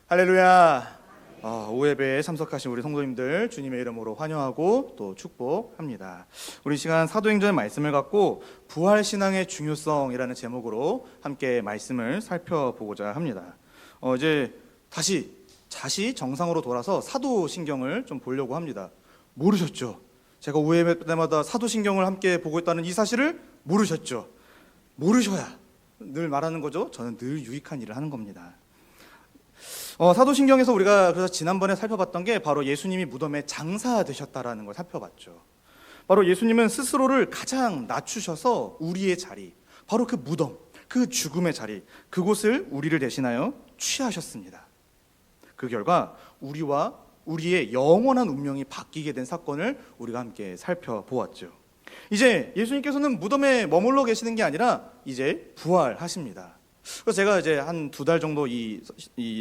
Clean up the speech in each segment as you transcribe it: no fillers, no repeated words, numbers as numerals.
할렐루야. 오예배에 참석하신 우리 성도님들 주님의 이름으로 환영하고 또 축복합니다. 우리 시간 사도행전의 말씀을 갖고 부활신앙의 중요성이라는 제목으로 함께 말씀을 살펴보고자 합니다. 이제 다시 정상으로 돌아서 사도신경을 좀 보려고 합니다. 모르셨죠? 제가 오예배 때마다 사도신경을 함께 보고 있다는 이 사실을 모르셨죠? 모르셔야 늘 말하는 거죠. 저는 늘 유익한 일을 하는 겁니다. 사도신경에서 우리가 그래서 지난번에 살펴봤던 게 바로 예수님이 무덤에 장사되셨다라는 걸 살펴봤죠. 바로 예수님은 스스로를 가장 낮추셔서 우리의 자리, 바로 그 무덤, 그 죽음의 자리, 그곳을 우리를 대신하여 취하셨습니다. 그 결과 우리와 우리의 영원한 운명이 바뀌게 된 사건을 우리가 함께 살펴보았죠. 이제 예수님께서는 무덤에 머물러 계시는 게 아니라 이제 부활하십니다. 그래서 제가 이제 한 2달 정도 이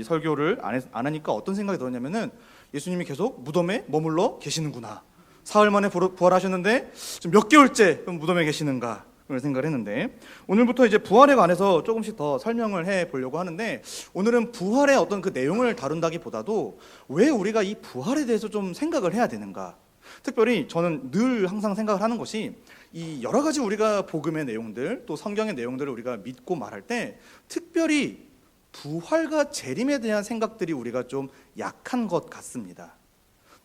설교를 안 하니까 어떤 생각이 들었냐면은 예수님이 계속 무덤에 머물러 계시는구나. 사흘 만에 부활하셨는데 지금 몇 개월째 무덤에 계시는가 그런 생각을 했는데, 오늘부터 이제 부활에 관해서 조금씩 더 설명을 해 보려고 하는데, 오늘은 부활의 어떤 그 내용을 다룬다기보다도 왜 우리가 이 부활에 대해서 좀 생각을 해야 되는가. 특별히 저는 늘 항상 생각을 하는 것이, 이 여러 가지 우리가 복음의 내용들 또 성경의 내용들을 우리가 믿고 말할 때 특별히 부활과 재림에 대한 생각들이 우리가 좀 약한 것 같습니다.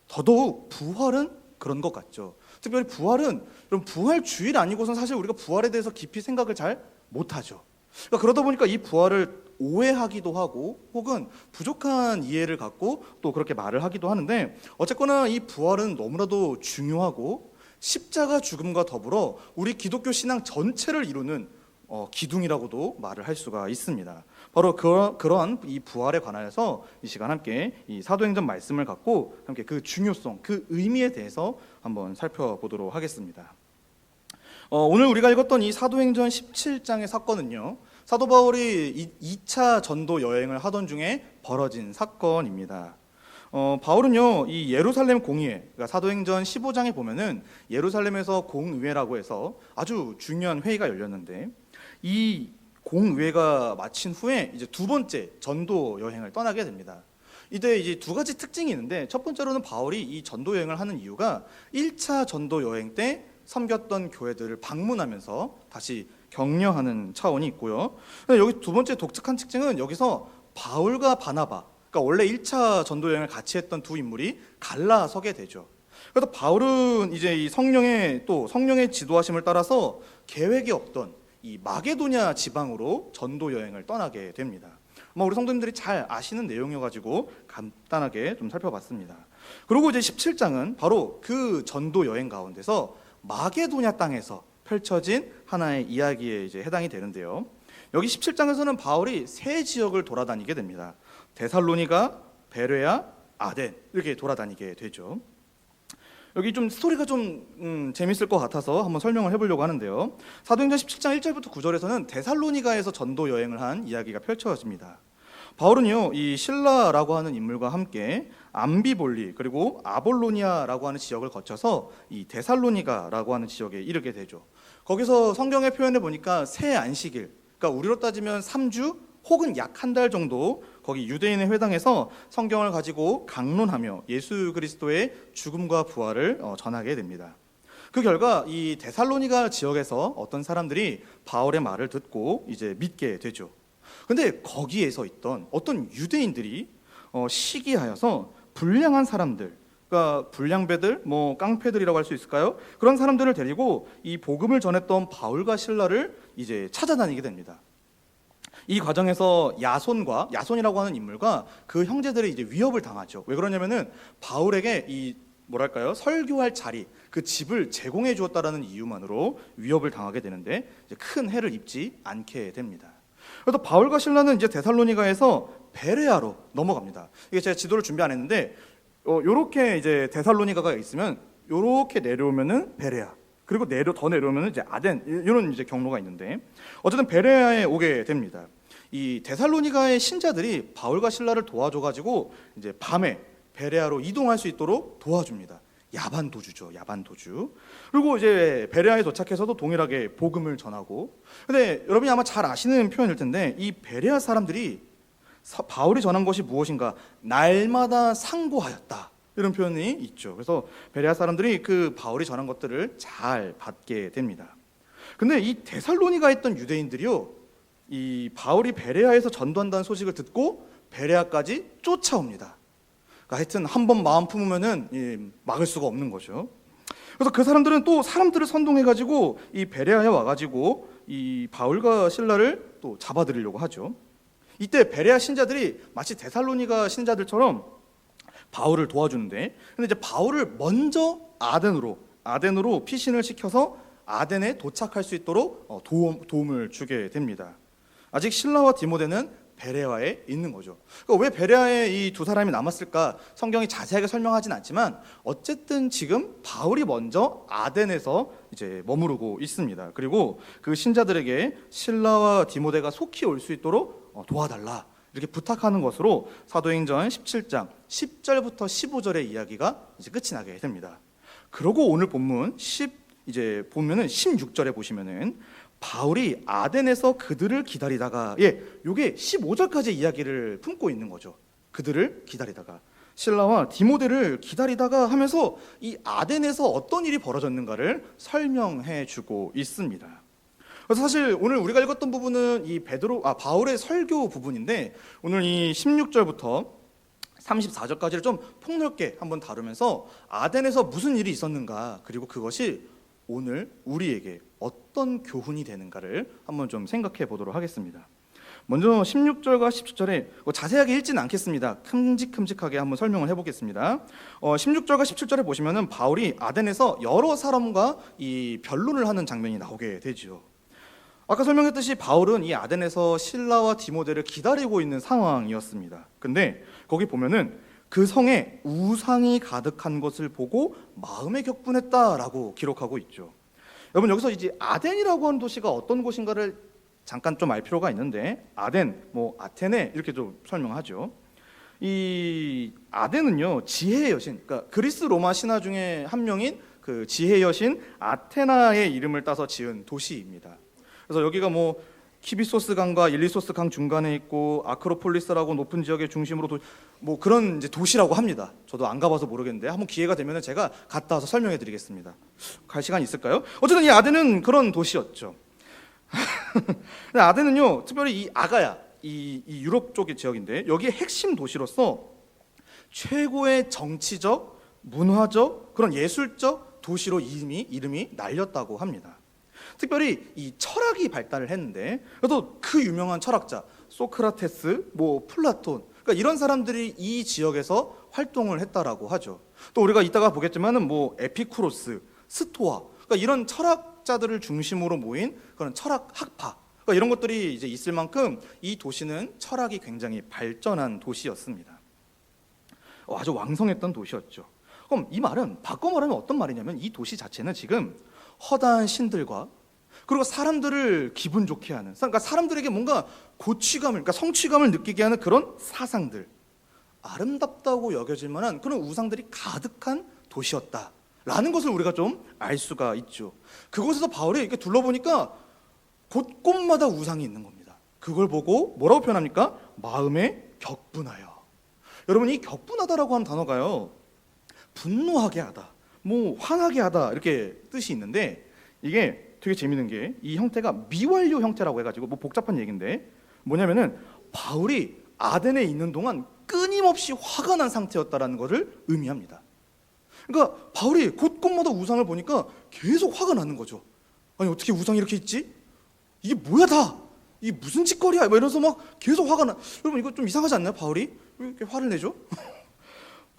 더더욱 부활은 그런 것 같죠. 특별히 부활은 부활주일 아니고선 사실 우리가 부활에 대해서 깊이 생각을 잘 못하죠. 그러다 보니까 이 부활을 오해하기도 하고 혹은 부족한 이해를 갖고 또 그렇게 말을 하기도 하는데, 어쨌거나 이 부활은 너무나도 중요하고 십자가 죽음과 더불어 우리 기독교 신앙 전체를 이루는 기둥이라고도 말을 할 수가 있습니다. 바로 그런 이 부활에 관하여서 이 시간 함께 이 사도행전 말씀을 갖고 함께 그 중요성, 그 의미에 대해서 한번 살펴보도록 하겠습니다. 오늘 우리가 읽었던 이 사도행전 17장의 사건은요, 사도 바울이 2차 전도 여행을 하던 중에 벌어진 사건입니다. 바울은요, 이 예루살렘 공의회, 그러니까 사도행전 15장에 보면은 예루살렘에서 공의회라고 해서 아주 중요한 회의가 열렸는데, 이 공의회가 마친 후에 이제 2번째 전도 여행을 떠나게 됩니다. 이때 이제 2가지 특징이 있는데, 첫 번째로는 바울이 이 전도 여행을 하는 이유가 1차 전도 여행 때 섬겼던 교회들을 방문하면서 다시 격려하는 차원이 있고요. 여기 2번째 독특한 특징은 여기서 바울과 바나바, 그러니까 원래 1차 전도 여행을 같이 했던 2 인물이 갈라서게 되죠. 그래서 바울은 이제 이 성령의 지도하심을 따라서 계획이 없던 이 마게도냐 지방으로 전도 여행을 떠나게 됩니다. 우리 성도님들이 잘 아시는 내용이어가지고 간단하게 좀 살펴봤습니다. 그리고 이제 17장은 바로 그 전도 여행 가운데서 마게도냐 땅에서 펼쳐진 하나의 이야기에 이제 해당이 되는데요. 여기 17장에서는 바울이 3 지역을 돌아다니게 됩니다. 데살로니가, 베레아, 아덴, 이렇게 돌아다니게 되죠. 여기 좀 스토리가 좀 재밌을 것 같아서 한번 설명을 해보려고 하는데요. 사도행전 17장 1절부터 9절에서는 데살로니가에서 전도 여행을 한 이야기가 펼쳐집니다. 바울은요, 이 실라라고 하는 인물과 함께 암비볼리 그리고 아볼로니아라고 하는 지역을 거쳐서 이 데살로니가라고 하는 지역에 이르게 되죠. 거기서 성경의 표현을 보니까 새 안식일, 그러니까 우리로 따지면 3주 혹은 약 1달 정도 거기 유대인의 회당에서 성경을 가지고 강론하며 예수 그리스도의 죽음과 부활을 전하게 됩니다. 그 결과 이 데살로니가 지역에서 어떤 사람들이 바울의 말을 듣고 이제 믿게 되죠. 근데 거기에서 있던 어떤 유대인들이 시기하여서 불량한 사람들, 그러니까 불량배들, 깡패들이라고 할 수 있을까요? 그런 사람들을 데리고 이 복음을 전했던 바울과 실라를 이제 찾아다니게 됩니다. 이 과정에서 야손이라고 하는 인물과 그 형제들이 이제 위협을 당하죠. 왜 그러냐면은 바울에게 이 설교할 자리, 그 집을 제공해 주었다라는 이유만으로 위협을 당하게 되는데 이제 큰 해를 입지 않게 됩니다. 그래서 바울과 실라는 이제 데살로니가에서 베레아로 넘어갑니다. 이게 제가 지도를 준비 안 했는데, 요렇게 이제 데살로니가가 있으면 요렇게 내려오면은 베레아, 그리고 더 내려오면은 이제 아덴, 이런 이제 경로가 있는데, 어쨌든 베레아에 오게 됩니다. 이 데살로니가의 신자들이 바울과 실라를 도와줘가지고 이제 밤에 베레아로 이동할 수 있도록 도와줍니다. 야반도주죠, 야반도주. 그리고 이제 베레아에 도착해서도 동일하게 복음을 전하고. 근데 여러분이 아마 잘 아시는 표현일 텐데, 이 베레아 사람들이 바울이 전한 것이 무엇인가? 날마다 상고하였다. 이런 표현이 있죠. 그래서 베레아 사람들이 그 바울이 전한 것들을 잘 받게 됩니다. 근데 이 데살로니가에 있던 유대인들이요, 이 바울이 베레아에서 전도한다는 소식을 듣고 베레아까지 쫓아옵니다. 그러니까 하여튼 한번 마음 품으면은 막을 수가 없는 거죠. 그래서 그 사람들은 또 사람들을 선동해가지고 이 베레아에 와가지고 이 바울과 실라를 또 잡아들이려고 하죠. 이때 베레아 신자들이 마치 데살로니가 신자들처럼 바울을 도와주는데, 근데 이제 바울을 먼저 아덴으로 피신을 시켜서 아덴에 도착할 수 있도록 도움을 주게 됩니다. 아직 실라와 디모데는 베레아에 있는 거죠. 그러니까 왜 베레아에 이 두 사람이 남았을까? 성경이 자세하게 설명하진 않지만 어쨌든 지금 바울이 먼저 아덴에서 이제 머무르고 있습니다. 그리고 그 신자들에게 실라와 디모데가 속히 올 수 있도록 도와달라, 이렇게 부탁하는 것으로 사도행전 17장 10절부터 15절의 이야기가 이제 끝이 나게 됩니다. 그리고 오늘 본문 이제 보면은 16절에 보시면은 바울이 아덴에서 그들을 기다리다가, 요게 15절까지 이야기를 품고 있는 거죠. 그들을 기다리다가, 실라와 디모데를 기다리다가 하면서 이 아덴에서 어떤 일이 벌어졌는가를 설명해 주고 있습니다. 그래서 사실 오늘 우리가 읽었던 부분은 이 바울의 설교 부분인데, 오늘 이 16절부터 34절까지를 좀 폭넓게 한번 다루면서 아덴에서 무슨 일이 있었는가, 그리고 그것이 오늘 우리에게 어떤 교훈이 되는가를 한번 좀 생각해 보도록 하겠습니다. 먼저 16절과 17절에 자세하게 읽지는 않겠습니다. 큼직큼직하게 한번 설명을 해보겠습니다. 16절과 17절에 보시면은 바울이 아덴에서 여러 사람과 이 변론을 하는 장면이 나오게 되죠. 아까 설명했듯이 바울은 이 아덴에서 실라와 디모데를 기다리고 있는 상황이었습니다. 근데 거기 보면은 그 성에 우상이 가득한 것을 보고 마음에 격분했다라고 기록하고 있죠. 여러분, 여기서 이제 아덴이라고 하는 도시가 어떤 곳인가를 잠깐 좀 알 필요가 있는데, 아덴, 아테네 이렇게 좀 설명하죠. 이 아덴은요, 지혜의 여신, 그러니까 그리스 로마 신화 중에 한 명인 그 지혜의 여신 아테나의 이름을 따서 지은 도시입니다. 그래서 여기가 키비소스 강과 일리소스 강 중간에 있고 아크로폴리스라고 높은 지역의 중심으로 그런 이제 도시라고 합니다. 저도 안 가봐서 모르겠는데 한번 기회가 되면 제가 갔다 와서 설명해 드리겠습니다. 갈 시간 있을까요? 어쨌든 이 아덴은 그런 도시였죠. 아덴은요, 특별히 이 아가야, 이 유럽 쪽의 지역인데, 여기에 핵심 도시로서 최고의 정치적, 문화적, 그런 예술적 도시로 이름이 날렸다고 합니다. 특별히 이 철학이 발달을 했는데, 그래도 그 유명한 철학자 소크라테스, 플라톤, 그러니까 이런 사람들이 이 지역에서 활동을 했다라고 하죠. 또 우리가 이따가 보겠지만은 에피쿠로스, 스토아, 그러니까 이런 철학자들을 중심으로 모인 그런 철학 학파, 그러니까 이런 것들이 이제 있을 만큼 이 도시는 철학이 굉장히 발전한 도시였습니다. 아주 왕성했던 도시였죠. 그럼 이 말은 바꿔 말하면 어떤 말이냐면, 이 도시 자체는 지금 허다한 신들과 그리고 사람들을 기분 좋게 하는, 그러니까 사람들에게 뭔가 그러니까 성취감을 느끼게 하는 그런 사상들, 아름답다고 여겨질 만한 그런 우상들이 가득한 도시였다라는 것을 우리가 좀 알 수가 있죠. 그곳에서 바울이 이렇게 둘러보니까 곳곳마다 우상이 있는 겁니다. 그걸 보고 뭐라고 표현합니까? 마음에 격분하여. 여러분, 이 격분하다라고 하는 단어가요, 분노하게 하다, 화나게 하다, 이렇게 뜻이 있는데, 이게 되게 재밌는 게 이 형태가 미완료 형태라고 해가지고 복잡한 얘기인데, 뭐냐면은 바울이 아덴에 있는 동안 끊임없이 화가 난 상태였다라는 것을 의미합니다. 그러니까 바울이 곳곳마다 우상을 보니까 계속 화가 나는 거죠. 아니, 어떻게 우상이 이렇게 있지? 이게 뭐야 다? 이게 무슨 짓거리야? 이러면서 계속 화가 나. 여러분, 이거 좀 이상하지 않나요? 바울이 왜 이렇게 화를 내죠?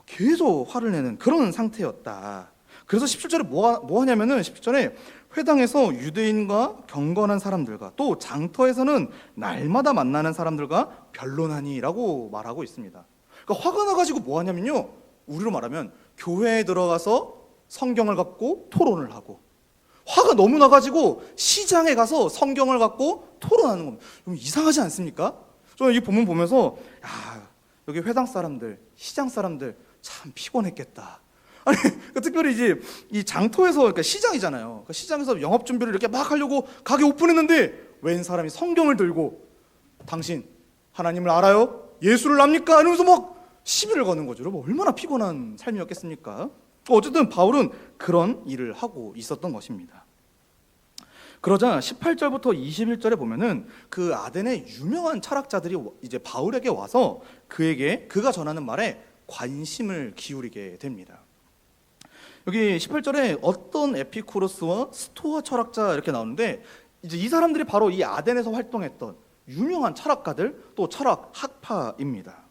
계속 화를 내는 그런 상태였다. 그래서 17절에 뭐 하냐면은 17절에 회당에서 유대인과 경건한 사람들과 또 장터에서는 날마다 만나는 사람들과 변론하니라고 말하고 있습니다. 그러니까 화가 나가지고 뭐 하냐면요, 우리로 말하면 교회에 들어가서 성경을 갖고 토론을 하고, 화가 너무 나가지고 시장에 가서 성경을 갖고 토론하는 겁니다. 좀 이상하지 않습니까? 저는 이 본문 보면서 여기 회당 사람들, 시장 사람들 참 피곤했겠다. 아니, 특별히 이제 이 장터에서, 그러니까 시장이잖아요. 그러니까 시장에서 영업 준비를 이렇게 막 하려고 가게 오픈했는데 웬 사람이 성경을 들고, 당신 하나님을 알아요? 예수를 압니까? 이러면서 막 시비를 거는 거죠. 여러분, 얼마나 피곤한 삶이었겠습니까? 어쨌든 바울은 그런 일을 하고 있었던 것입니다. 그러자 18절부터 21절에 보면은 그 아덴의 유명한 철학자들이 이제 바울에게 와서 그가 전하는 말에 관심을 기울이게 됩니다. 여기 18절에 어떤 에피쿠로스와 스토아 철학자 이렇게 나오는데, 이제 이 사람들이 바로 이 아덴에서 활동했던 유명한 철학가들, 또 철학 학파입니다.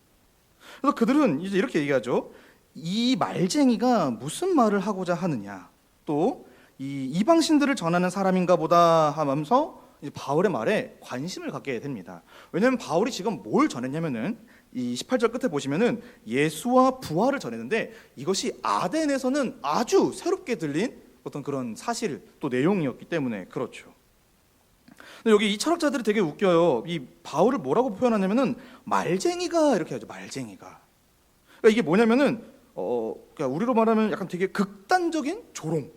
그래서 그들은 이제 이렇게 얘기하죠. 이 말쟁이가 무슨 말을 하고자 하느냐, 또 이 이방신들을 전하는 사람인가 보다 하면서 이제 바울의 말에 관심을 갖게 됩니다. 왜냐하면 바울이 지금 뭘 전했냐면은 이 18절 끝에 보시면은 예수와 부활을 전했는데, 이것이 아덴에서는 아주 새롭게 들린 어떤 그런 사실 또 내용이었기 때문에 그렇죠. 근데 여기 이 철학자들이 되게 웃겨요. 이 바울을 뭐라고 표현하냐면은 말쟁이가 이렇게 하죠. 말쟁이가. 그러니까 이게 뭐냐면은 그러니까 우리로 말하면 약간 되게 극단적인 조롱,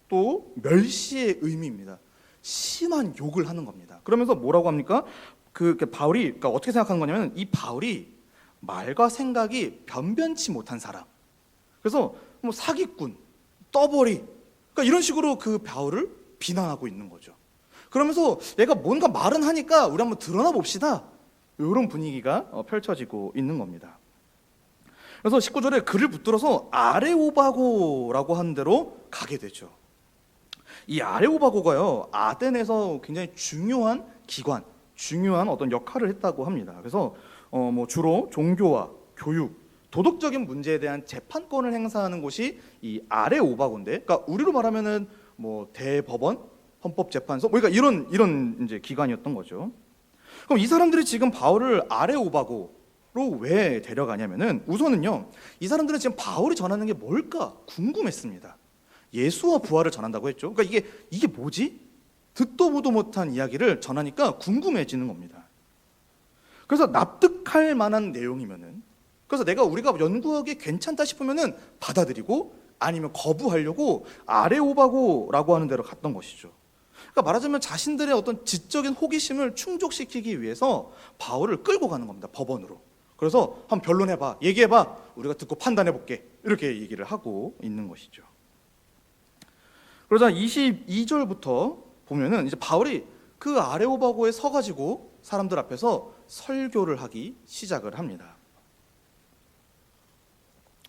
또 멸시의 의미입니다. 심한 욕을 하는 겁니다. 그러면서 뭐라고 합니까? 바울이 그러니까 어떻게 생각하는 거냐면, 이 바울이 말과 생각이 변변치 못한 사람. 그래서 뭐 사기꾼, 떠벌이, 그러니까 이런 식으로 그 바울을 비난하고 있는 거죠. 그러면서 얘가 뭔가 말은 하니까 우리 한번 드러나 봅시다. 이런 분위기가 펼쳐지고 있는 겁니다. 그래서 19절에 그를 붙들어서 아레오바고라고 하는 데로 가게 되죠. 이 아레오바고가요, 아덴에서 굉장히 중요한 기관, 중요한 어떤 역할을 했다고 합니다. 그래서 뭐 주로 종교와 교육, 도덕적인 문제에 대한 재판권을 행사하는 곳이 이 아레오바고인데, 그러니까 우리로 말하면은 뭐 대법원, 헌법재판소, 뭐 그러니까 이런 이제 기관이었던 거죠. 그럼 이 사람들이 지금 바울을 아레오바고로 왜 데려가냐면은, 우선은요, 이 사람들은 지금 바울이 전하는 게 뭘까 궁금했습니다. 예수와 부활을 전한다고 했죠. 그러니까 이게 뭐지? 듣도 보도 못한 이야기를 전하니까 궁금해지는 겁니다. 그래서 납득할 만한 내용이면은, 그래서 우리가 연구하기 괜찮다 싶으면은 받아들이고, 아니면 거부하려고 아레오바고라고 하는 데로 갔던 것이죠. 그러니까 말하자면 자신들의 어떤 지적인 호기심을 충족시키기 위해서 바울을 끌고 가는 겁니다. 법원으로. 그래서 한번 변론해봐, 얘기해봐, 우리가 듣고 판단해볼게, 이렇게 얘기를 하고 있는 것이죠. 그러자 22절부터 보면은 이제 바울이 그 아레오바고에 서가지고 사람들 앞에서 설교를 하기 시작을 합니다.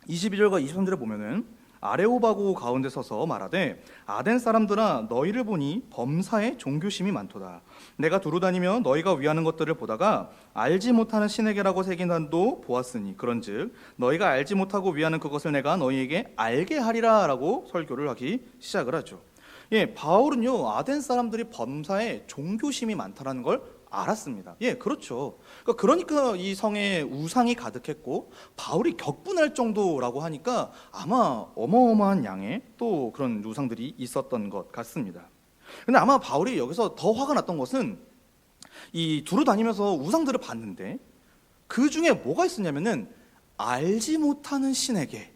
22절과 23절에 보면은 아레오바고 가운데 서서 말하되, 아덴 사람들아, 너희를 보니 범사에 종교심이 많도다. 내가 두루다니며 너희가 위하는 것들을 보다가 알지 못하는 신에게라고 새긴 단도 보았으니, 그런즉 너희가 알지 못하고 위하는 그것을 내가 너희에게 알게 하리라 라고 설교를 하기 시작을 하죠. 바울은요, 아덴 사람들이 범사에 종교심이 많다는 걸 알았습니다. 그렇죠. 그러니까 이 성에 우상이 가득했고 바울이 격분할 정도라고 하니까 아마 어마어마한 양의 또 그런 우상들이 있었던 것 같습니다. 근데 아마 바울이 여기서 더 화가 났던 것은, 이 두루 다니면서 우상들을 봤는데 그 중에 뭐가 있었냐면은 알지 못하는 신에게,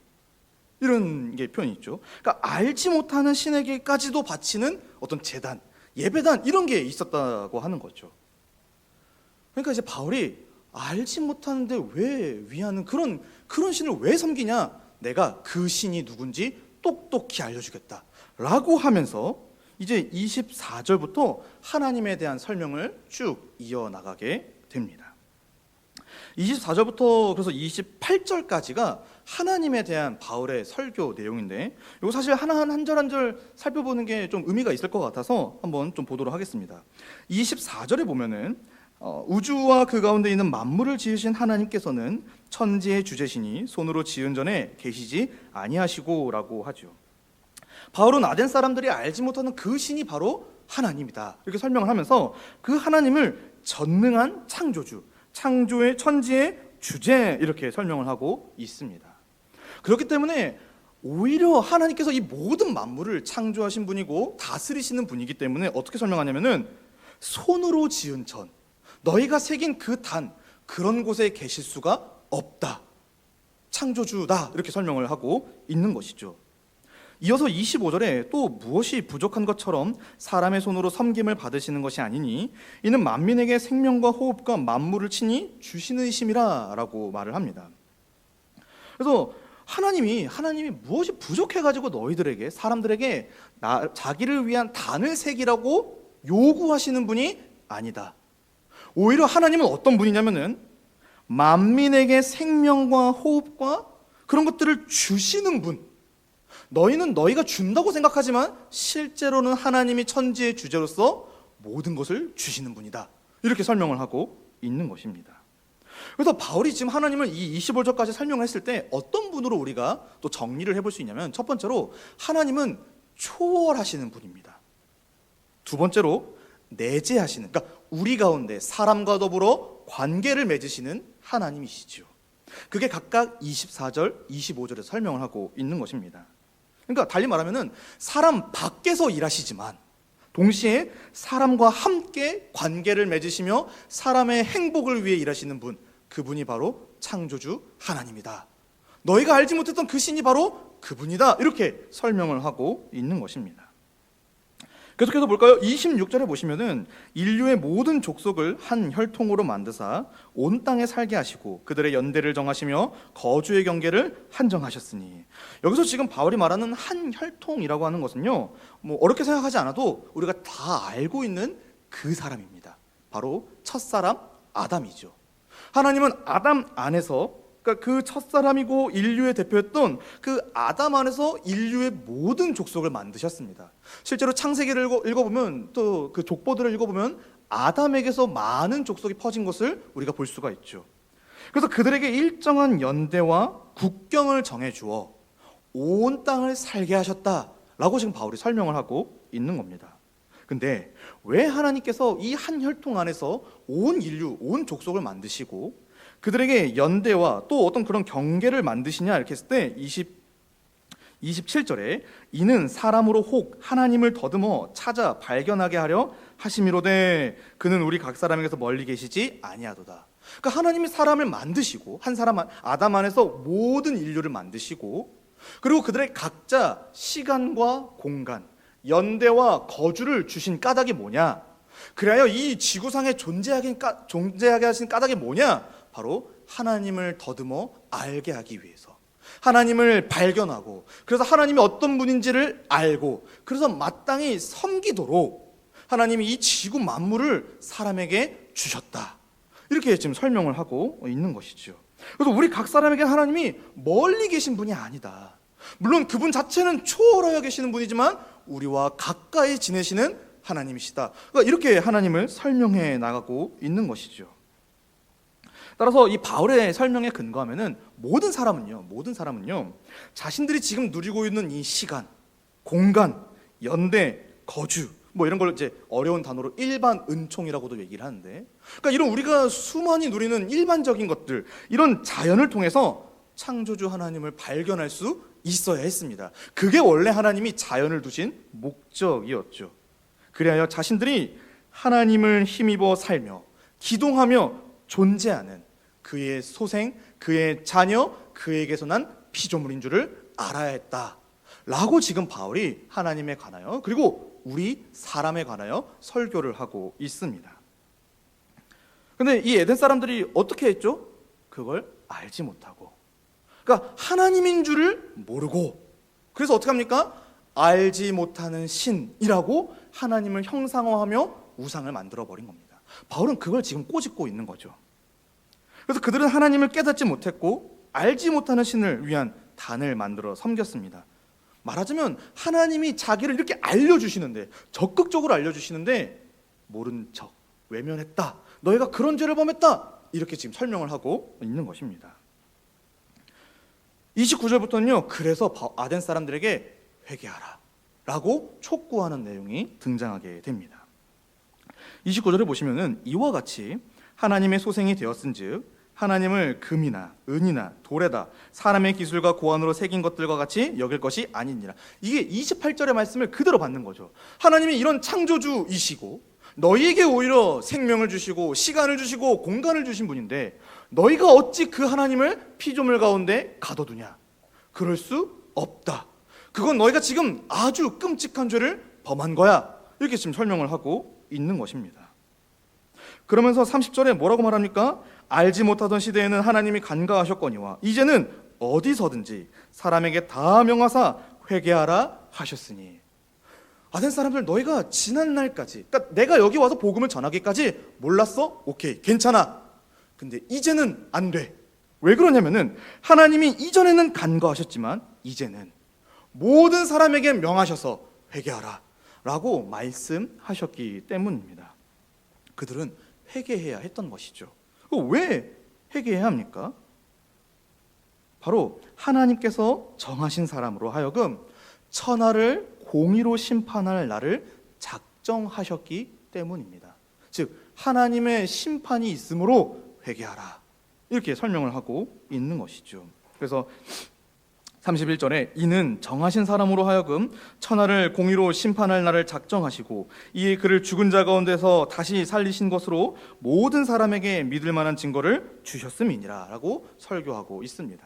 이런 게 표현이 있죠. 그러니까 알지 못하는 신에게까지도 바치는 어떤 제단, 예배단, 이런 게 있었다고 하는 거죠. 그러니까 이제 바울이 알지 못하는데 왜 위하는 그런 신을 왜 섬기냐, 내가 그 신이 누군지 똑똑히 알려주겠다 라고 하면서 이제 24절부터 하나님에 대한 설명을 쭉 이어나가게 됩니다. 24절부터 그래서 28절까지가 하나님에 대한 바울의 설교 내용인데, 이거 사실 한 절 한 절 살펴보는 게 좀 의미가 있을 것 같아서 한번 좀 보도록 하겠습니다. 24절에 보면은 우주와 그 가운데 있는 만물을 지으신 하나님께서는 천지의 주제시니 손으로 지은 전에 계시지 아니하시고라고 하죠. 바울은 아덴 사람들이 알지 못하는 그 신이 바로 하나님이다, 이렇게 설명을 하면서 그 하나님을 전능한 창조주, 창조의 천지의 주제, 이렇게 설명을 하고 있습니다. 그렇기 때문에 오히려 하나님께서 이 모든 만물을 창조하신 분이고 다스리시는 분이기 때문에 어떻게 설명하냐면은, 손으로 지은 전, 너희가 새긴 그 단, 그런 곳에 계실 수가 없다, 창조주다, 이렇게 설명을 하고 있는 것이죠. 이어서 25절에 또 무엇이 부족한 것처럼 사람의 손으로 섬김을 받으시는 것이 아니니 이는 만민에게 생명과 호흡과 만물을 친히 주시는 이심이라 라고 말을 합니다. 그래서 하나님이 무엇이 부족해가지고 너희들에게, 사람들에게 자기를 위한 단을 새기라고 요구하시는 분이 아니다. 오히려 하나님은 어떤 분이냐면은 만민에게 생명과 호흡과 그런 것들을 주시는 분. 너희는 너희가 준다고 생각하지만 실제로는 하나님이 천지의 주제로서 모든 것을 주시는 분이다. 이렇게 설명을 하고 있는 것입니다. 그래서 바울이 지금 하나님을 이 25절까지 설명을 했을 때 어떤 분으로 우리가 또 정리를 해볼 수 있냐면, 첫 번째로 하나님은 초월하시는 분입니다. 두 번째로 내재하시는, 그러니까 우리 가운데 사람과 더불어 관계를 맺으시는 하나님이시죠. 그게 각각 24절, 25절에 설명을 하고 있는 것입니다. 그러니까 달리 말하면은 사람 밖에서 일하시지만 동시에 사람과 함께 관계를 맺으시며 사람의 행복을 위해 일하시는 분, 그분이 바로 창조주 하나님이다. 너희가 알지 못했던 그 신이 바로 그분이다. 이렇게 설명을 하고 있는 것입니다. 계속해서 볼까요? 26절에 보시면은 인류의 모든 족속을 한 혈통으로 만드사 온 땅에 살게 하시고 그들의 연대를 정하시며 거주의 경계를 한정하셨으니, 여기서 지금 바울이 말하는 한 혈통이라고 하는 것은요, 뭐 어렵게 생각하지 않아도 우리가 다 알고 있는 그 사람입니다. 바로 첫사람 아담이죠. 하나님은 아담 안에서, 그러니까 그 첫사람이고 인류의 대표였던 그 아담 안에서 인류의 모든 족속을 만드셨습니다. 실제로 창세기를 읽어보면, 또 그 족보들을 읽어보면 아담에게서 많은 족속이 퍼진 것을 우리가 볼 수가 있죠. 그래서 그들에게 일정한 연대와 국경을 정해주어 온 땅을 살게 하셨다라고 지금 바울이 설명을 하고 있는 겁니다. 근데 왜 하나님께서 이 한 혈통 안에서 온 인류, 온 족속을 만드시고 그들에게 연대와 또 어떤 그런 경계를 만드시냐 이렇게 했을 때 27절에 이는 사람으로 혹 하나님을 더듬어 찾아 발견하게 하려 하심이로되 그는 우리 각 사람에게서 멀리 계시지 아니하도다. 그러니까 하나님이 사람을 만드시고 한 사람 아담 안에서 모든 인류를 만드시고 그리고 그들의 각자 시간과 공간, 연대와 거주를 주신 까닭이 뭐냐? 그래야 이 지구상에 존재하게 하신 까닭이 뭐냐? 바로 하나님을 더듬어 알게 하기 위해서, 하나님을 발견하고 그래서 하나님이 어떤 분인지를 알고 그래서 마땅히 섬기도록 하나님이 이 지구 만물을 사람에게 주셨다. 이렇게 지금 설명을 하고 있는 것이죠. 그래서 우리 각 사람에게 하나님이 멀리 계신 분이 아니다. 물론 그분 자체는 초월하여 계시는 분이지만 우리와 가까이 지내시는 하나님이시다. 그러니까 이렇게 하나님을 설명해 나가고 있는 것이죠. 따라서 이 바울의 설명에 근거하면은 모든 사람은요 자신들이 지금 누리고 있는 이 시간, 공간, 연대, 거주 뭐 이런 걸 이제 어려운 단어로 일반 은총이라고도 얘기를 하는데, 그러니까 이런 우리가 수많이 누리는 일반적인 것들, 이런 자연을 통해서 창조주 하나님을 발견할 수 있어야 했습니다. 그게 원래 하나님이 자연을 두신 목적이었죠. 그래야 자신들이 하나님을 힘입어 살며 기동하며 존재하는 그의 소생, 그의 자녀, 그에게서 난 피조물인 줄을 알아야 했다라고 지금 바울이 하나님에 관하여 그리고 우리 사람에 관하여 설교를 하고 있습니다. 근데 이 에덴 사람들이 어떻게 했죠? 그걸 알지 못하고, 그러니까 하나님인 줄을 모르고, 그래서 어떻게 합니까? 알지 못하는 신이라고 하나님을 형상화하며 우상을 만들어 버린 겁니다. 바울은 그걸 지금 꼬집고 있는 거죠. 그래서 그들은 하나님을 깨닫지 못했고 알지 못하는 신을 위한 단을 만들어 섬겼습니다. 말하자면 하나님이 자기를 이렇게 알려주시는데, 적극적으로 알려주시는데 모른 척, 외면했다, 너희가 그런 죄를 범했다, 이렇게 지금 설명을 하고 있는 것입니다. 29절부터는요 그래서 아덴 사람들에게 회개하라 라고 촉구하는 내용이 등장하게 됩니다. 29절에 보시면은 이와 같이 하나님의 소생이 되었은즉 하나님을 금이나 은이나 돌에다 사람의 기술과 고안으로 새긴 것들과 같이 여길 것이 아니니라. 이게 28절의 말씀을 그대로 받는 거죠. 하나님이 이런 창조주이시고 너희에게 오히려 생명을 주시고 시간을 주시고 공간을 주신 분인데 너희가 어찌 그 하나님을 피조물 가운데 가둬두냐? 그럴 수 없다. 그건 너희가 지금 아주 끔찍한 죄를 범한 거야. 이렇게 지금 설명을 하고 있는 것입니다. 그러면서 30절에 뭐라고 말합니까? 알지 못하던 시대에는 하나님이 간과하셨거니와 이제는 어디서든지 사람에게 다 명하사 회개하라 하셨으니. 아덴 사람들, 너희가 지난 날까지, 그러니까 내가 여기 와서 복음을 전하기까지 몰랐어? 오케이, 괜찮아. 근데 이제는 안 돼. 왜 그러냐면은 하나님이 이전에는 간과하셨지만 이제는 모든 사람에게 명하셔서 회개하라 라고 말씀하셨기 때문입니다. 그들은 회개해야 했던 것이죠. 왜 회개해야 합니까? 바로 하나님께서 정하신 사람으로 하여금 천하를 공의로 심판할 날을 작정하셨기 때문입니다. 즉 하나님의 심판이 있으므로 회개하라, 이렇게 설명을 하고 있는 것이죠. 그래서 31절에 이는 정하신 사람으로 하여금 천하를 공의로 심판할 날을 작정하시고 이에 그를 죽은 자 가운데서 다시 살리신 것으로 모든 사람에게 믿을 만한 증거를 주셨음이니라 라고 설교하고 있습니다.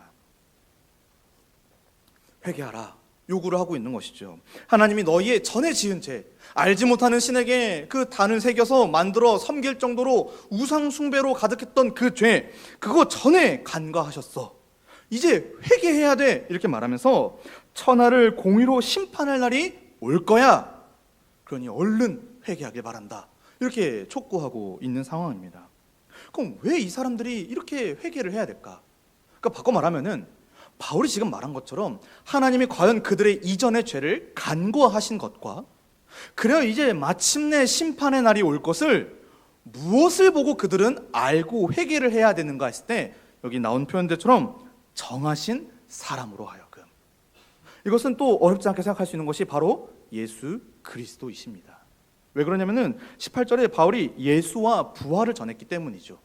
회개하라 요구를 하고 있는 것이죠. 하나님이 너희의 전에 지은 죄, 알지 못하는 신에게 그 단을 새겨서 만들어 섬길 정도로 우상 숭배로 가득했던 그 죄, 그거 전에 간과하셨어. 이제 회개해야 돼. 이렇게 말하면서 천하를 공의로 심판할 날이 올 거야. 그러니 얼른 회개하길 바란다. 이렇게 촉구하고 있는 상황입니다. 그럼 왜 이 사람들이 이렇게 회개를 해야 될까? 그러니까 바꿔 말하면은 바울이 지금 말한 것처럼 하나님이 과연 그들의 이전의 죄를 간과하신 것과 그래야 이제 마침내 심판의 날이 올 것을 무엇을 보고 그들은 알고 회개를 해야 되는가 했을 때 여기 나온 표현들처럼 정하신 사람으로 하여금. 이것은 또 어렵지 않게 생각할 수 있는 것이 바로 예수 그리스도이십니다. 왜 그러냐면은 18절에 바울이 예수와 부활을 전했기 때문이죠.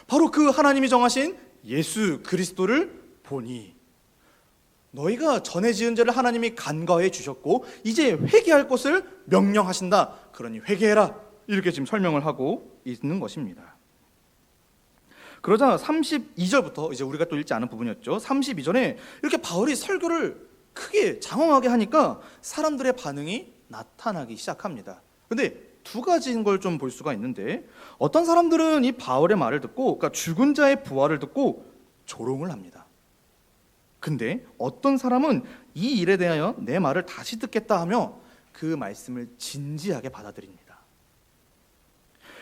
바로 그 하나님이 정하신 예수 그리스도를 보니 너희가 전에 지은 죄를 하나님이 간과해 주셨고 이제 회개할 것을 명령하신다. 그러니 회개해라. 이렇게 지금 설명을 하고 있는 것입니다. 그러자 32절부터 이제 우리가 또 읽지 않은 부분이었죠. 32절에 이렇게 바울이 설교를 크게 장황하게 하니까 사람들의 반응이 나타나기 시작합니다. 근데 두 가지인 걸 좀 볼 수가 있는데 어떤 사람들은 이 바울의 말을 듣고, 그러니까 죽은 자의 부활을 듣고 조롱을 합니다. 근데 어떤 사람은 이 일에 대하여 내 말을 다시 듣겠다 하며 그 말씀을 진지하게 받아들입니다.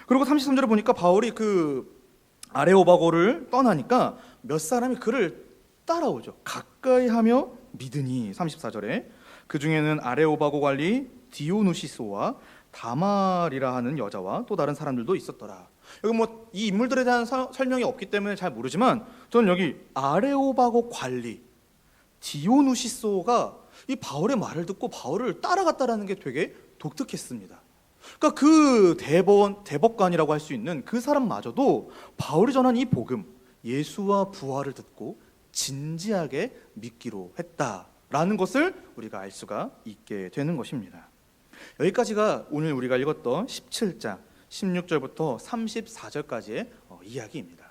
그리고 33절에 보니까 바울이 그 아레오바고를 떠나니까 몇 사람이 그를 따라오죠. 가까이 하며 믿으니. 34절에 그 중에는 아레오바고 관리 디오누시소와 다말이라 하는 여자와 또 다른 사람들도 있었더라. 여기 뭐 이 인물들에 대한 설명이 없기 때문에 잘 모르지만 저는 여기 아레오바고 관리 디오누시소가 이 바울의 말을 듣고 바울을 따라갔다라는 게 되게 독특했습니다. 그러니까 그 대법관이라고 할 수 있는 그 사람마저도 바울이 전한 이 복음, 예수와 부활을 듣고 진지하게 믿기로 했다라는 것을 우리가 알 수가 있게 되는 것입니다. 여기까지가 오늘 우리가 읽었던 17장 16절부터 34절까지의 이야기입니다.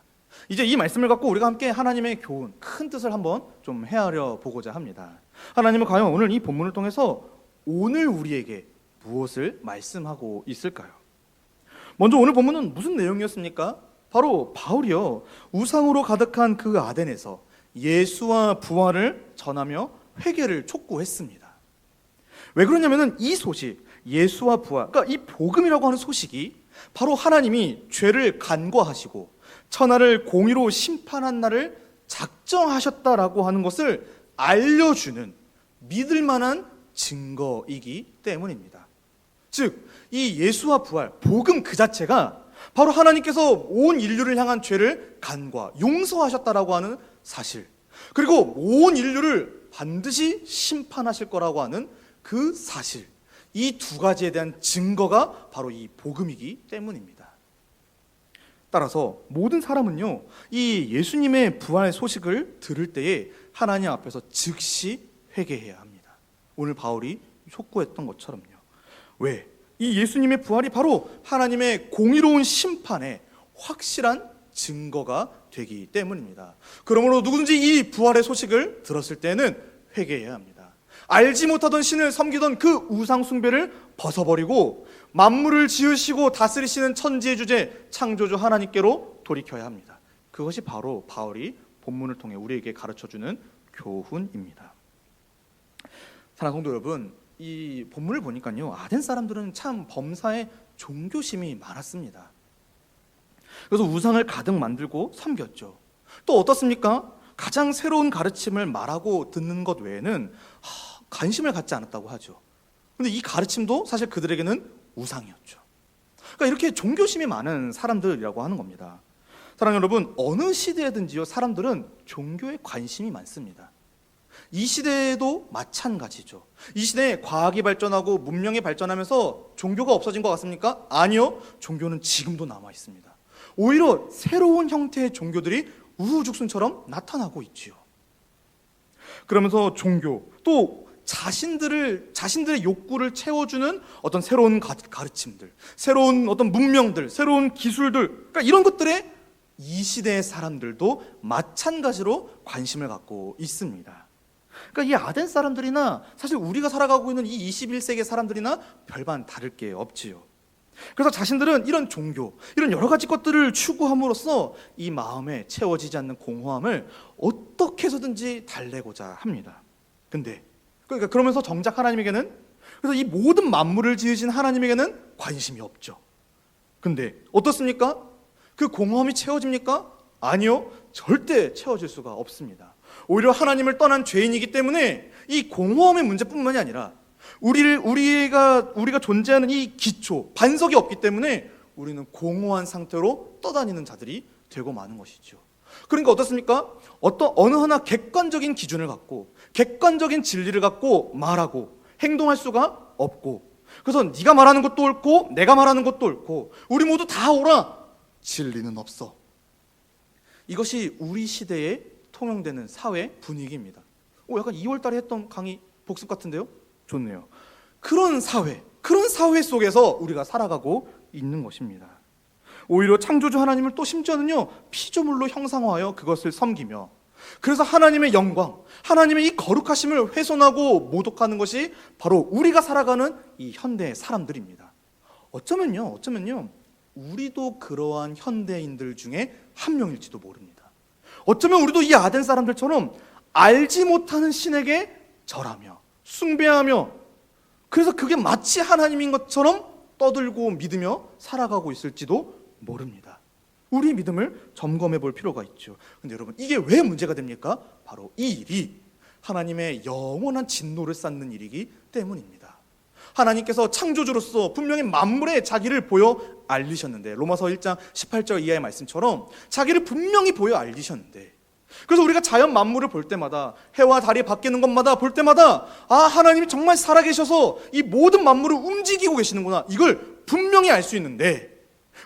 이제 이 말씀을 갖고 우리가 함께 하나님의 교훈, 큰 뜻을 한번 좀 헤아려 보고자 합니다. 하나님은 과연 오늘 이 본문을 통해서 오늘 우리에게 무엇을 말씀하고 있을까요? 먼저 오늘 본문은 무슨 내용이었습니까? 바로 바울이요, 우상으로 가득한 그 아덴에서 예수와 부활을 전하며 회개를 촉구했습니다. 왜 그러냐면은 이 소식, 예수와 부활, 그러니까 이 복음이라고 하는 소식이 바로 하나님이 죄를 간과하시고 천하를 공의로 심판한 날을 작정하셨다라고 하는 것을 알려주는 믿을 만한 증거이기 때문입니다. 즉, 이 예수와 부활, 복음 그 자체가 바로 하나님께서 온 인류를 향한 죄를 간과, 용서하셨다라고 하는 사실, 그리고 온 인류를 반드시 심판하실 거라고 하는 그 사실, 이 두 가지에 대한 증거가 바로 이 복음이기 때문입니다. 따라서 모든 사람은요, 이 예수님의 부활 소식을 들을 때에 하나님 앞에서 즉시 회개해야 합니다. 오늘 바울이 촉구했던 것처럼요. 왜? 이 예수님의 부활이 바로 하나님의 공의로운 심판의 확실한 증거가 되기 때문입니다. 그러므로 누구든지 이 부활의 소식을 들었을 때는 회개해야 합니다. 알지 못하던 신을 섬기던 그 우상 숭배를 벗어버리고 만물을 지으시고 다스리시는 천지의 주제 창조주 하나님께로 돌이켜야 합니다. 그것이 바로 바울이 본문을 통해 우리에게 가르쳐주는 교훈입니다. 사랑하는 성도 여러분, 이 본문을 보니까요, 아덴 사람들은 참 범사에 종교심이 많았습니다. 그래서 우상을 가득 만들고 섬겼죠. 또 어떻습니까? 가장 새로운 가르침을 말하고 듣는 것 외에는 관심을 갖지 않았다고 하죠. 근데 이 가르침도 사실 그들에게는 우상이었죠. 그러니까 이렇게 종교심이 많은 사람들이라고 하는 겁니다. 사랑하는 여러분, 어느 시대에든지요, 사람들은 종교에 관심이 많습니다. 이 시대에도 마찬가지죠. 이 시대에 과학이 발전하고 문명이 발전하면서 종교가 없어진 것 같습니까? 아니요, 종교는 지금도 남아 있습니다. 오히려 새로운 형태의 종교들이 우후죽순처럼 나타나고 있지요. 그러면서 종교, 또 자신들의 욕구를 채워주는 어떤 새로운 가르침들, 새로운 어떤 문명들, 새로운 기술들, 그러니까 이런 것들에 이 시대의 사람들도 마찬가지로 관심을 갖고 있습니다. 그러니까 이 아덴 사람들이나 사실 우리가 살아가고 있는 이 21세기 사람들이나 별반 다를 게 없지요. 그래서 자신들은 이런 종교, 이런 여러 가지 것들을 추구함으로써 이 마음에 채워지지 않는 공허함을 어떻게 해서든지 달래고자 합니다. 그러면서 정작 하나님에게는, 그래서 이 모든 만물을 지으신 하나님에게는 관심이 없죠. 근데 어떻습니까? 그 공허함이 채워집니까? 아니요, 절대 채워질 수가 없습니다. 오히려 하나님을 떠난 죄인이기 때문에 이 공허함의 문제뿐만이 아니라 우리가 존재하는 이 기초, 반석이 없기 때문에 우리는 공허한 상태로 떠다니는 자들이 되고 마는 것이죠. 그러니까 어떻습니까? 어느 하나 객관적인 기준을 갖고 객관적인 진리를 갖고 말하고 행동할 수가 없고, 그래서 네가 말하는 것도 옳고 내가 말하는 것도 옳고 우리 모두 다 옳아, 진리는 없어. 이것이 우리 시대에 통용되는 사회 분위기입니다. 약간 2월달에 했던 강의 복습 같은데요? 좋네요. 그런 사회 속에서 우리가 살아가고 있는 것입니다. 오히려 창조주 하나님을 또 심지어는요, 피조물로 형상화하여 그것을 섬기며, 그래서 하나님의 영광, 하나님의 이 거룩하심을 훼손하고 모독하는 것이 바로 우리가 살아가는 이 현대의 사람들입니다. 어쩌면요 우리도 그러한 현대인들 중에 한 명일지도 모릅니다. 어쩌면 우리도 이 아덴 사람들처럼 알지 못하는 신에게 절하며 숭배하며, 그래서 그게 마치 하나님인 것처럼 떠들고 믿으며 살아가고 있을지도 모릅니다. 우리 믿음을 점검해 볼 필요가 있죠. 근데 여러분, 이게 왜 문제가 됩니까? 바로 이 일이 하나님의 영원한 진노를 쌓는 일이기 때문입니다. 하나님께서 창조주로서 분명히 만물에 자기를 보여 알리셨는데, 로마서 1장 18절 이하의 말씀처럼 자기를 분명히 보여 알리셨는데, 그래서 우리가 자연 만물을 볼 때마다, 해와 달이 바뀌는 것마다 볼 때마다, 하나님이 정말 살아계셔서 이 모든 만물을 움직이고 계시는구나, 이걸 분명히 알 수 있는데,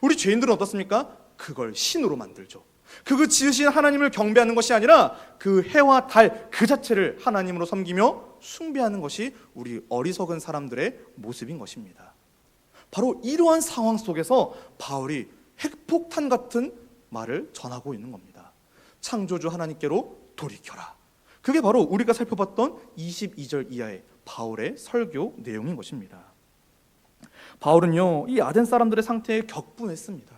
우리 죄인들은 어떻습니까? 그걸 신으로 만들죠. 그 지으신 하나님을 경배하는 것이 아니라 그 해와 달 그 자체를 하나님으로 섬기며 숭배하는 것이 우리 어리석은 사람들의 모습인 것입니다. 바로 이러한 상황 속에서 바울이 핵폭탄 같은 말을 전하고 있는 겁니다. 창조주 하나님께로 돌이켜라. 그게 바로 우리가 살펴봤던 22절 이하의 바울의 설교 내용인 것입니다. 바울은요, 이 아덴 사람들의 상태에 격분했습니다.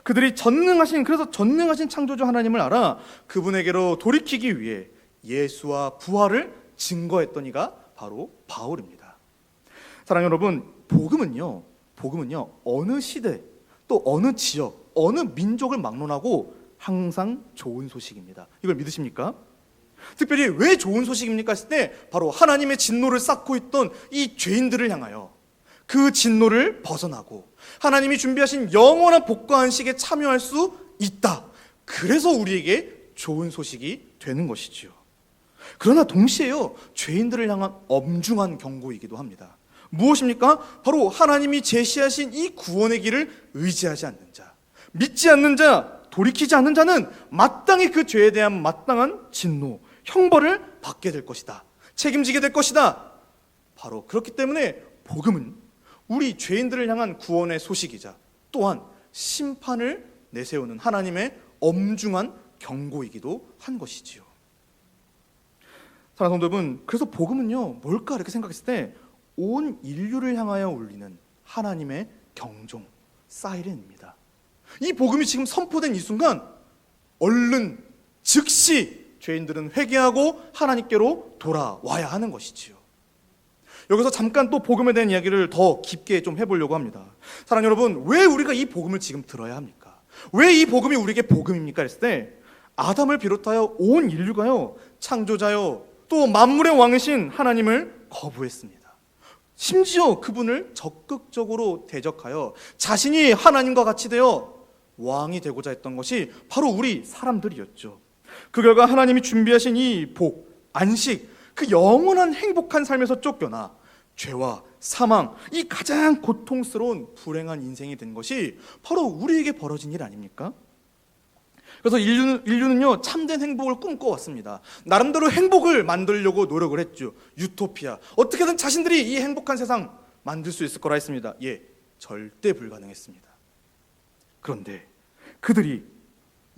그들이 전능하신 창조주 하나님을 알아 그분에게로 돌이키기 위해 예수와 부활을 증거했던 이가 바로 바울입니다. 사랑하는 여러분, 복음은요 어느 시대, 또 어느 지역, 어느 민족을 막론하고 항상 좋은 소식입니다. 이걸 믿으십니까? 특별히 왜 좋은 소식입니까 했을 때, 바로 하나님의 진노를 쌓고 있던 이 죄인들을 향하여 그 진노를 벗어나고 하나님이 준비하신 영원한 복과 안식에 참여할 수 있다. 그래서 우리에게 좋은 소식이 되는 것이지요. 그러나 동시에요, 죄인들을 향한 엄중한 경고이기도 합니다. 무엇입니까? 바로 하나님이 제시하신 이 구원의 길을 의지하지 않는 자, 믿지 않는 자, 돌이키지 않는 자는 마땅히 그 죄에 대한 마땅한 진노, 형벌을 받게 될 것이다. 책임지게 될 것이다. 바로 그렇기 때문에 복음은 우리 죄인들을 향한 구원의 소식이자 또한 심판을 내세우는 하나님의 엄중한 경고이기도 한 것이지요. 사랑하는 성도 여러분, 그래서 복음은요 뭘까 이렇게 생각했을 때 온 인류를 향하여 울리는 하나님의 경종, 사이렌입니다. 이 복음이 지금 선포된 이 순간 얼른 즉시 죄인들은 회개하고 하나님께로 돌아와야 하는 것이지요. 여기서 잠깐 또 복음에 대한 이야기를 더 깊게 좀 해보려고 합니다. 사랑하는 여러분, 왜 우리가 이 복음을 지금 들어야 합니까? 왜 이 복음이 우리에게 복음입니까? 했을 때 아담을 비롯하여 온 인류가요 창조자요 또 만물의 왕이신 하나님을 거부했습니다. 심지어 그분을 적극적으로 대적하여 자신이 하나님과 같이 되어 왕이 되고자 했던 것이 바로 우리 사람들이었죠. 그 결과 하나님이 준비하신 이 복, 안식, 그 영원한 행복한 삶에서 쫓겨나 죄와 사망, 이 가장 고통스러운 불행한 인생이 된 것이 바로 우리에게 벌어진 일 아닙니까? 그래서 인류는요 참된 행복을 꿈꿔왔습니다. 나름대로 행복을 만들려고 노력을 했죠. 유토피아, 어떻게든 자신들이 이 행복한 세상 만들 수 있을 거라 했습니다. 절대 불가능했습니다. 그런데 그들이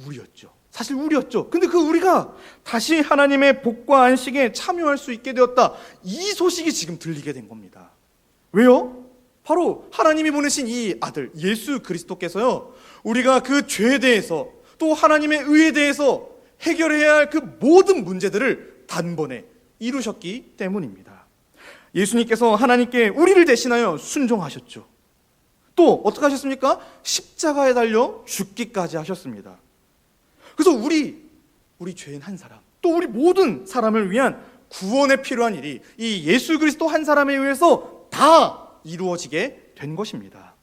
우리였죠. 사실 우리였죠. 근데 그 우리가 다시 하나님의 복과 안식에 참여할 수 있게 되었다. 이 소식이 지금 들리게 된 겁니다. 왜요? 바로 하나님이 보내신 이 아들 예수 그리스도께서요 우리가 그 죄에 대해서 또 하나님의 의에 대해서 해결해야 할 그 모든 문제들을 단번에 이루셨기 때문입니다. 예수님께서 하나님께 우리를 대신하여 순종하셨죠. 또 어떻게 하셨습니까? 십자가에 달려 죽기까지 하셨습니다. 그래서 우리 죄인 한 사람, 또 우리 모든 사람을 위한 구원에 필요한 일이 이 예수 그리스도 한 사람에 의해서 다 이루어지게 된 것입니다.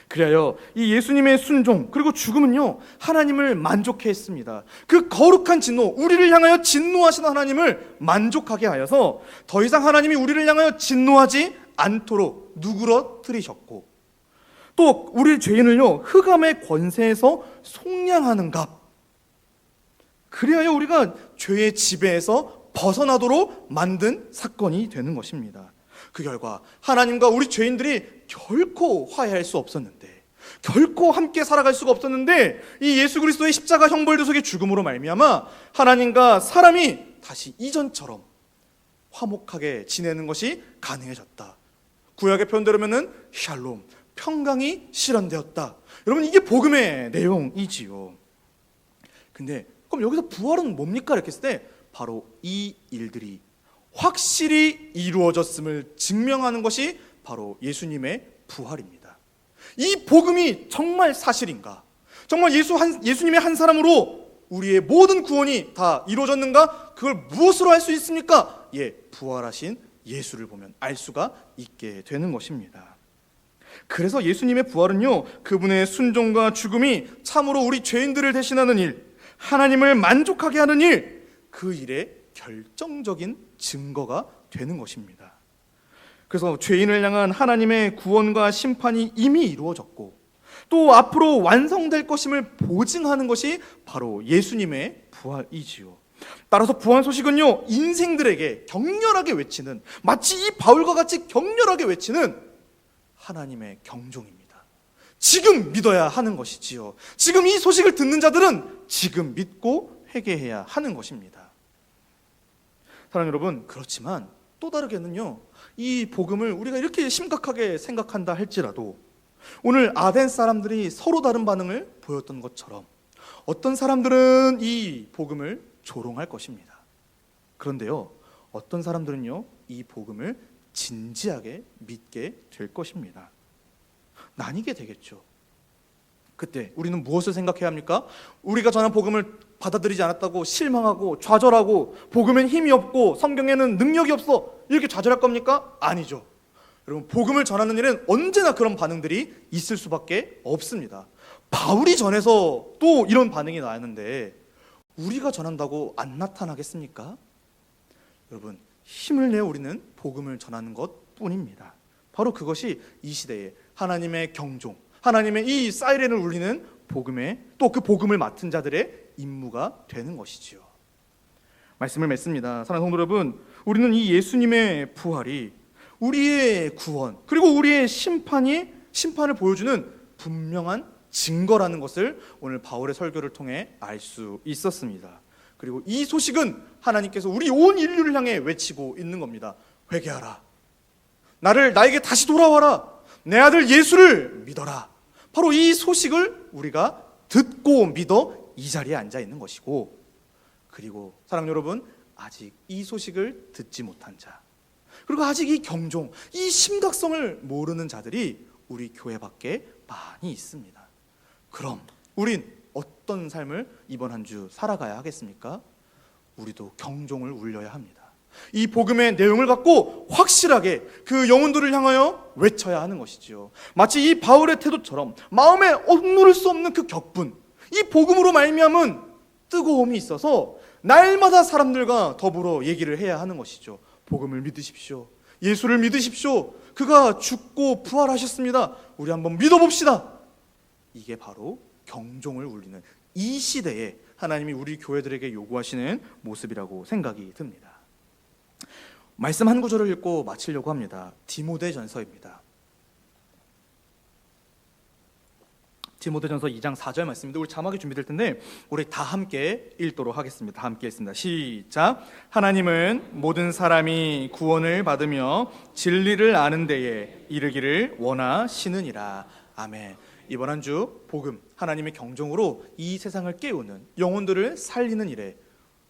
그리하여 이 예수님의 순종 그리고 죽음은요 하나님을 만족해 했습니다. 그 거룩한 진노, 우리를 향하여 진노하시는 하나님을 만족하게 하여서 더 이상 하나님이 우리를 향하여 진노하지 않도록 누그러뜨리셨고, 또 우리 죄인을요 흑암의 권세에서 속량하는 값, 그리하여 우리가 죄의 지배에서 벗어나도록 만든 사건이 되는 것입니다. 그 결과 하나님과 우리 죄인들이 결코 화해할 수 없었는데, 결코 함께 살아갈 수가 없었는데 이 예수 그리스도의 십자가 형벌도속의 죽음으로 말미암아 하나님과 사람이 다시 이전처럼 화목하게 지내는 것이 가능해졌다. 구약의 표현대로면은 샬롬, 평강이 실현되었다. 여러분, 이게 복음의 내용이지요. 근데 그럼 여기서 부활은 뭡니까? 이렇게 했을 때 바로 이 일들이 확실히 이루어졌음을 증명하는 것이 바로 예수님의 부활입니다. 이 복음이 정말 사실인가? 정말 예수님의 한 사람으로 우리의 모든 구원이 다 이루어졌는가? 그걸 무엇으로 알 수 있습니까? 부활하신 예수를 보면 알 수가 있게 되는 것입니다. 그래서 예수님의 부활은요 그분의 순종과 죽음이 참으로 우리 죄인들을 대신하는 일, 하나님을 만족하게 하는 일, 그 일의 결정적인 증거가 되는 것입니다. 그래서 죄인을 향한 하나님의 구원과 심판이 이미 이루어졌고 또 앞으로 완성될 것임을 보증하는 것이 바로 예수님의 부활이지요. 따라서 부활 소식은요 인생들에게 격렬하게 외치는, 마치 이 바울과 같이 격렬하게 외치는 하나님의 경종입니다. 지금 믿어야 하는 것이지요. 지금 이 소식을 듣는 자들은 지금 믿고 회개해야 하는 것입니다. 사랑하는 여러분, 그렇지만 또 다르게는요 이 복음을 우리가 이렇게 심각하게 생각한다 할지라도 오늘 아덴 사람들이 서로 다른 반응을 보였던 것처럼 어떤 사람들은 이 복음을 조롱할 것입니다. 그런데요 어떤 사람들은요 이 복음을 진지하게 믿게 될 것입니다. 나뉘게 되겠죠. 그때 우리는 무엇을 생각해야 합니까? 우리가 전한 복음을 받아들이지 않았다고 실망하고 좌절하고 복음엔 힘이 없고 성경에는 능력이 없어 이렇게 좌절할 겁니까? 아니죠. 여러분, 복음을 전하는 일은 언제나 그런 반응들이 있을 수밖에 없습니다. 바울이 전해서 또 이런 반응이 나왔는데 우리가 전한다고 안 나타나겠습니까? 여러분, 힘을 내어 우리는 복음을 전하는 것뿐입니다. 바로 그것이 이 시대에 하나님의 경종, 하나님의 이 사이렌을 울리는 복음의, 또 그 복음을 맡은 자들의 임무가 되는 것이지요. 말씀을 맺습니다. 사랑하는 성도 여러분, 우리는 이 예수님의 부활이 우리의 구원 그리고 우리의 심판을 보여주는 분명한 증거라는 것을 오늘 바울의 설교를 통해 알 수 있었습니다. 그리고 이 소식은 하나님께서 우리 온 인류를 향해 외치고 있는 겁니다. 회개하라. 나에게 다시 돌아와라. 내 아들 예수를 믿어라. 바로 이 소식을 우리가 듣고 믿어 이 자리에 앉아 있는 것이고, 그리고 사랑하는 여러분, 아직 이 소식을 듣지 못한 자, 그리고 아직 이 경종, 이 심각성을 모르는 자들이 우리 교회 밖에 많이 있습니다. 그럼 우린 어떤 삶을 이번 한 주 살아가야 하겠습니까? 우리도 경종을 울려야 합니다. 이 복음의 내용을 갖고 확실하게 그 영혼들을 향하여 외쳐야 하는 것이지요. 마치 이 바울의 태도처럼 마음에 억누를 수 없는 그 격분, 이 복음으로 말미암은 뜨거움이 있어서 날마다 사람들과 더불어 얘기를 해야 하는 것이죠. 복음을 믿으십시오. 예수를 믿으십시오. 그가 죽고 부활하셨습니다. 우리 한번 믿어봅시다. 이게 바로 경종을 울리는 이 시대에 하나님이 우리 교회들에게 요구하시는 모습이라고 생각이 듭니다. 말씀 한 구절을 읽고 마치려고 합니다. 디모데전서입니다. 디모데전서 2장 4절 말씀인데 우리 자막이 준비될 텐데 우리 다 함께 읽도록 하겠습니다. 다 함께 읽습니다. 시작. 하나님은 모든 사람이 구원을 받으며 진리를 아는 데에 이르기를 원하시느니라. 아멘. 이번 한 주 복음, 하나님의 경종으로 이 세상을 깨우는 영혼들을 살리는 일에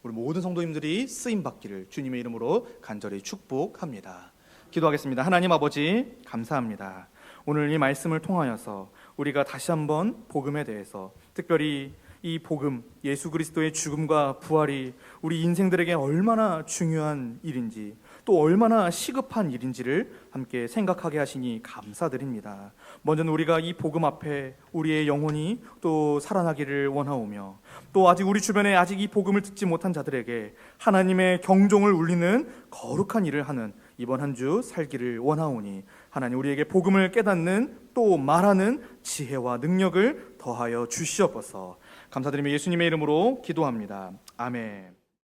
우리 모든 성도님들이 쓰임받기를 주님의 이름으로 간절히 축복합니다. 기도하겠습니다. 하나님 아버지 감사합니다. 오늘 이 말씀을 통하여서 우리가 다시 한번 복음에 대해서, 특별히 이 복음, 예수 그리스도의 죽음과 부활이 우리 인생들에게 얼마나 중요한 일인지, 또 얼마나 시급한 일인지를 함께 생각하게 하시니 감사드립니다. 먼저는 우리가 이 복음 앞에 우리의 영혼이 또 살아나기를 원하오며, 또 아직 우리 주변에 아직 이 복음을 듣지 못한 자들에게 하나님의 경종을 울리는 거룩한 일을 하는 이번 한 주 살기를 원하오니, 하나님 우리에게 복음을 깨닫는 또 말하는 지혜와 능력을 더하여 주시옵소서. 감사드리며 예수님의 이름으로 기도합니다. 아멘.